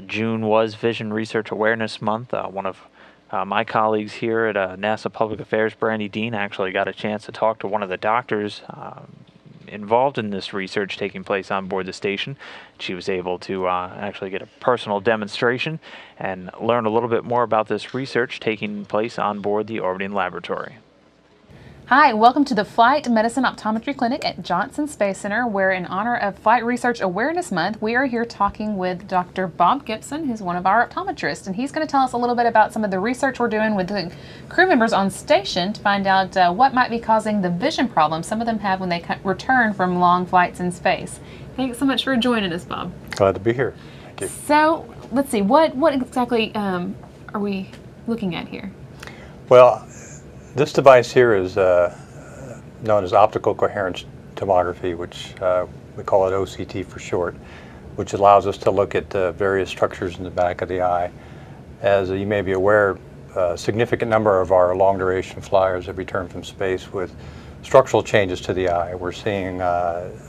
June was Vision Research Awareness Month. One of my colleagues here at NASA Public Affairs, Brandy Dean, actually got a chance to talk to one of the doctors involved in this research taking place on board the station. She was able to actually get a personal demonstration and learn a little bit more about this research taking place on board the orbiting laboratory. Hi, welcome to the Flight Medicine Optometry Clinic at Johnson Space Center, where in honor of Flight Research Awareness Month, we are here talking with Dr. Bob Gibson, who's one of our optometrists, and he's going to tell us a little bit about some of the research we're doing with the crew members on station to find out what might be causing the vision problems some of them have when they return from long flights in space. Thanks so much for joining us, Bob. Glad to be here. Thank you. So, let's see, what exactly are we looking at here? Well, this device here is known as optical coherence tomography, which we call it OCT for short, which allows us to look at various structures in the back of the eye. As you may be aware, a significant number of our long-duration flyers have returned from space with structural changes to the eye. We're seeing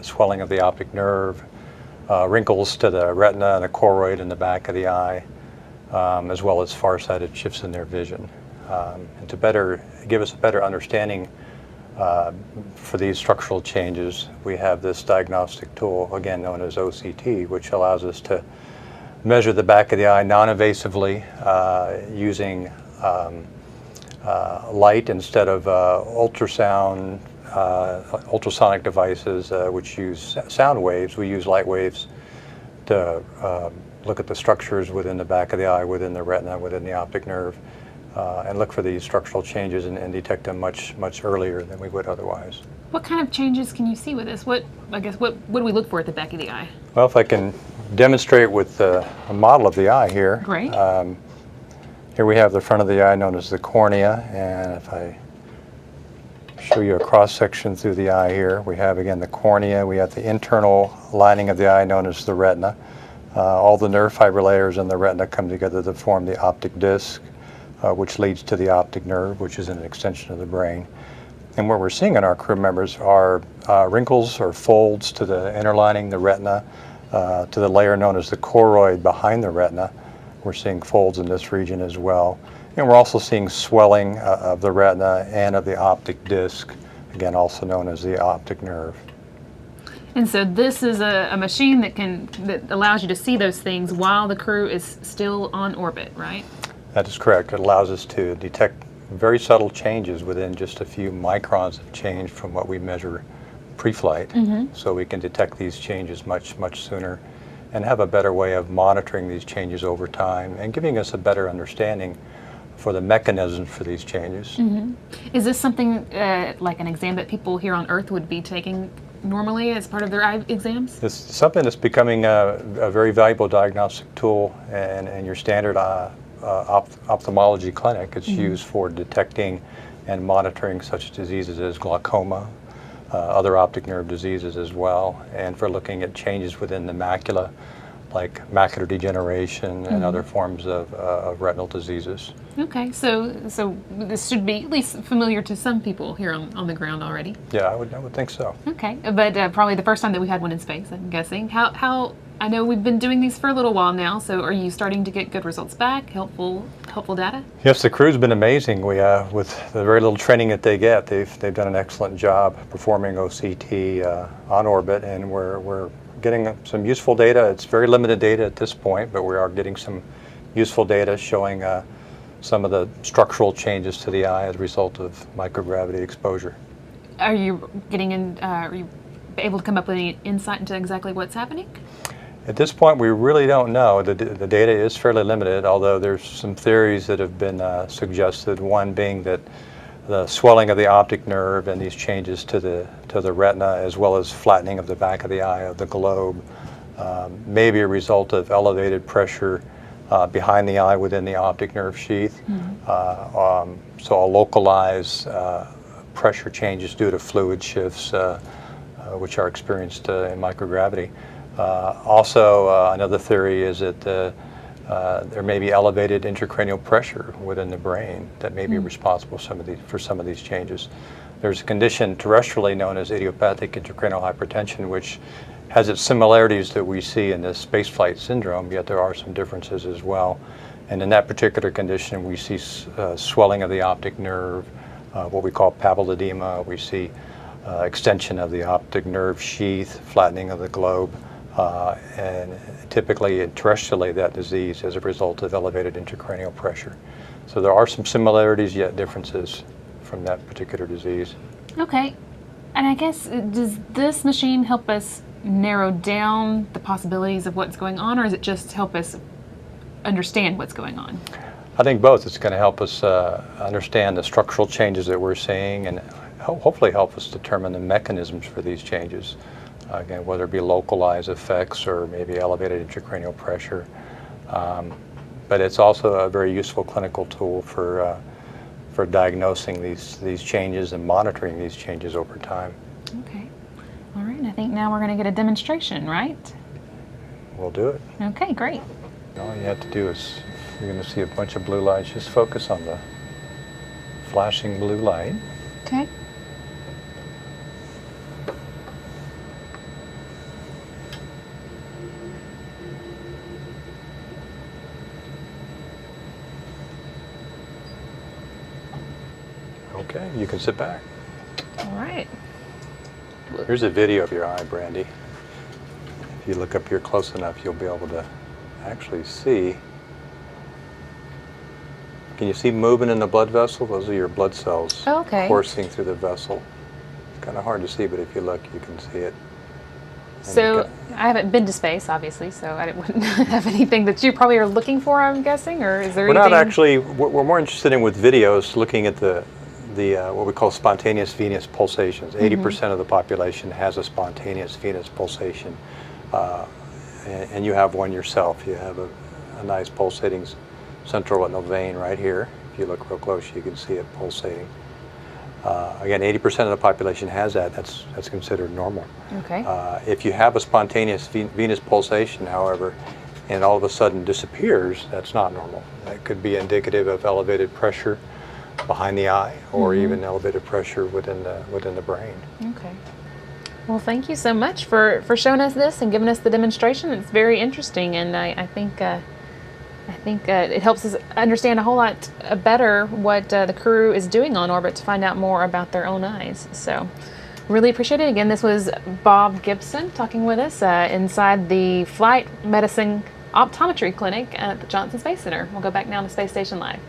swelling of the optic nerve, wrinkles to the retina and the choroid in the back of the eye, as well as farsighted shifts in their vision. And to give us a better understanding for these structural changes, we have this diagnostic tool, again known as OCT, which allows us to measure the back of the eye non-invasively using light instead of ultrasonic devices which use sound waves. We use light waves to look at the structures within the back of the eye, within the retina, within the optic nerve. And look for these structural changes and detect them much earlier than we would otherwise. What kind of changes can you see with this? What do we look for at the back of the eye? Well, if I can demonstrate with a model of the eye here. Great. Here we have the front of the eye known as the cornea, and if I show you a cross-section through the eye here, we have again the cornea, we have the internal lining of the eye known as the retina. All the nerve fiber layers in the retina come together to form the optic disc, which leads to the optic nerve, which is an extension of the brain. And what we're seeing in our crew members are wrinkles or folds to the inner lining, the retina, to the layer known as the choroid behind the retina. We're seeing folds in this region as well. And we're also seeing swelling of the retina and of the optic disc, again also known as the optic nerve. And so this is a machine that allows you to see those things while the crew is still on orbit, right? That is correct. It allows us to detect very subtle changes within just a few microns of change from what we measure pre-flight. So we can detect these changes much sooner and have a better way of monitoring these changes over time and giving us a better understanding for the mechanisms for these changes. Is this something like an exam that people here on Earth would be taking normally as part of their eye exams? It's something that's becoming a very valuable diagnostic tool, and your standard ophthalmology clinic. It's used for detecting and monitoring such diseases as glaucoma, other optic nerve diseases as well, and for looking at changes within the macula, like macular degeneration and other forms of retinal diseases. Okay, so this should be at least familiar to some people here on the ground already. Yeah, I would think so. Okay, but probably the first time that we had one in space, I'm guessing. How I know we've been doing these for a little while now, so are you starting to get good results back, helpful data? Yes, the crew's been amazing. We, with the very little training that they get, they've done an excellent job performing OCT on orbit, and we're getting some useful data. It's very limited data at this point, but we are getting some useful data showing some of the structural changes to the eye as a result of microgravity exposure. Are you are you able to come up with any insight into exactly what's happening? At this point, we really don't know. The data is fairly limited, although there's some theories that have been suggested, one being that the swelling of the optic nerve and these changes to the retina, as well as flattening of the back of the eye, of the globe, may be a result of elevated pressure behind the eye within the optic nerve sheath. So a localized pressure changes due to fluid shifts, which are experienced in microgravity. Also, another theory is that there may be elevated intracranial pressure within the brain that may be responsible for some of these changes. There's a condition terrestrially known as idiopathic intracranial hypertension, which has its similarities that we see in this spaceflight syndrome, yet there are some differences as well. And in that particular condition, we see swelling of the optic nerve, what we call papilledema. We see extension of the optic nerve sheath, flattening of the globe, and typically terrestrially that disease as a result of elevated intracranial pressure. So there are some similarities yet differences from that particular disease. Okay, and I guess, does this machine help us narrow down the possibilities of what's going on, or does it just help us understand what's going on? I think both. It's going to help us understand the structural changes that we're seeing and hopefully help us determine the mechanisms for these changes. Again, whether it be localized effects or maybe elevated intracranial pressure. But it's also a very useful clinical tool for diagnosing these changes and monitoring these changes over time. Okay. All right, I think now we're going to get a demonstration, right? We'll do it. Okay, great. All you have to do is, you're going to see a bunch of blue lights. Just focus on the flashing blue light. Okay. Okay, you can sit back. All right. Here's a video of your eye, Brandy. If you look up here close enough, you'll be able to actually see. Can you see movement in the blood vessel? Those are your blood cells coursing through the vessel. It's kind of hard to see, but if you look, you can see it. And so I haven't been to space, obviously, so I wouldn't have anything that you probably are looking for, I'm guessing, or is there anything? We're not actually, we're more interested in with videos looking at the what we call spontaneous venous pulsations. 80% of the population has a spontaneous venous pulsation, and you have one yourself. You have a nice pulsating central retinal vein right here. If you look real close, you can see it pulsating. Again, 80% of the population has that. That's considered normal. Okay. If you have a spontaneous venous pulsation, however, and all of a sudden disappears, that's not normal. That could be indicative of elevated pressure behind the eye, or even elevated pressure within the brain. Okay. Well, thank you so much for showing us this and giving us the demonstration. It's very interesting, and I think it helps us understand a whole lot better what the crew is doing on orbit to find out more about their own eyes. So, really appreciate it. Again, this was Bob Gibson talking with us inside the Flight Medicine Optometry Clinic at the Johnson Space Center. We'll go back now to Space Station Live.